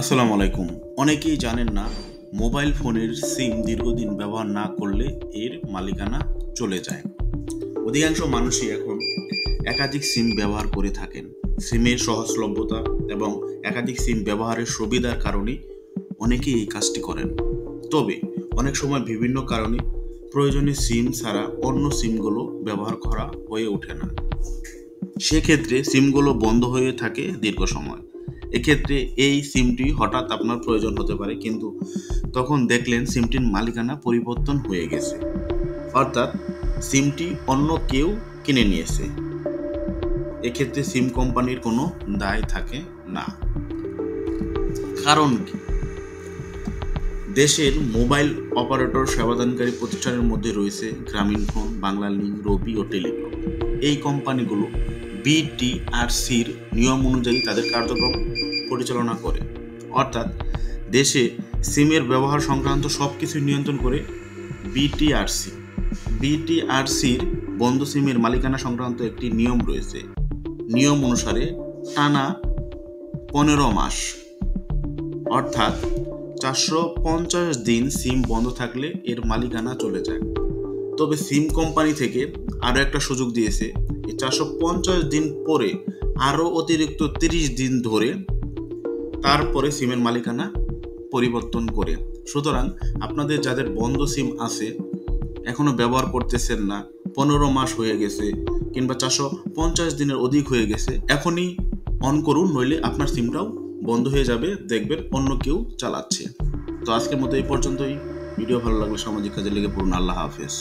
আসসালামু আলাইকুম। অনেকেই জানেন না মোবাইল ফোনের সিম দীর্ঘদিন ব্যবহার না করলে এর মালিকানা চলে যায়। অধিকাংশ মানুষই এখন একাধিক সিম ব্যবহার করে থাকেন। সিমের সহজলভ্যতা এবং একাধিক সিম ব্যবহারের সুবিধার কারণে অনেকেই এই কাজটি করেন। তবে অনেক সময় বিভিন্ন কারণে প্রয়োজনীয় সিম ছাড়া অন্য সিমগুলো ব্যবহার করা হয়ে ওঠে না। সেক্ষেত্রে সিমগুলো বন্ধ হয়ে থাকে দীর্ঘ সময়। এক্ষেত্রে এই সিমটি হঠাৎ আপনার প্রয়োজন হতে পারে, কিন্তু তখন দেখলেন সিমটির মালিকানা পরিবর্তন হয়ে গেছে, অর্থাৎ সিমটি অন্য কেউ কিনে নিয়েছে। এক্ষেত্রে সিম কোম্পানির কোনো দায় থাকে না। কারণ কি? দেশের মোবাইল অপারেটর সেবাদানকারী প্রতিষ্ঠানের মধ্যে রয়েছে গ্রামীণফোন, বাংলালিংক, রবি ও টেলিকম। এই কোম্পানিগুলো বিটিআরসির নিয়ম অনুযায়ী তাদের কার্যক্রম পরিচালনা করে, অর্থাৎ দেশে সিমের ব্যবহার সংক্রান্ত সব কিছু নিয়ন্ত্রণ করে বিটিআরসি। বিটিআরসির বন্ধ সিমের মালিকানা সংক্রান্ত একটি নিয়ম রয়েছে। নিয়ম অনুসারে টানা 15 মাস অর্থাৎ 450 দিন সিম বন্ধ থাকলে এর মালিকানা চলে যায়। তবে সিম কোম্পানি থেকে আরও একটা সুযোগ দিয়েছে, এই 450 দিন পরে আরও অতিরিক্ত 30 দিন ধরে তারপরে সিমের মালিকানা পরিবর্তন করে। সুতরাং আপনাদের যাদের বন্ধ সিম আছে, এখনও ব্যবহার করতেছেন না, 15 মাস হয়ে গেছে কিংবা 450 দিনের অধিক হয়ে গেছে, এখনই অন করুন, নইলে আপনার সিমটাও বন্ধ হয়ে যাবে, দেখবেন অন্য কেউ চালাচ্ছে। তো আজকের মতো এই পর্যন্তই। ভিডিও ভালো লাগলে সামাজিক কাজে লেগে পড়ুন। আল্লাহ হাফেজ।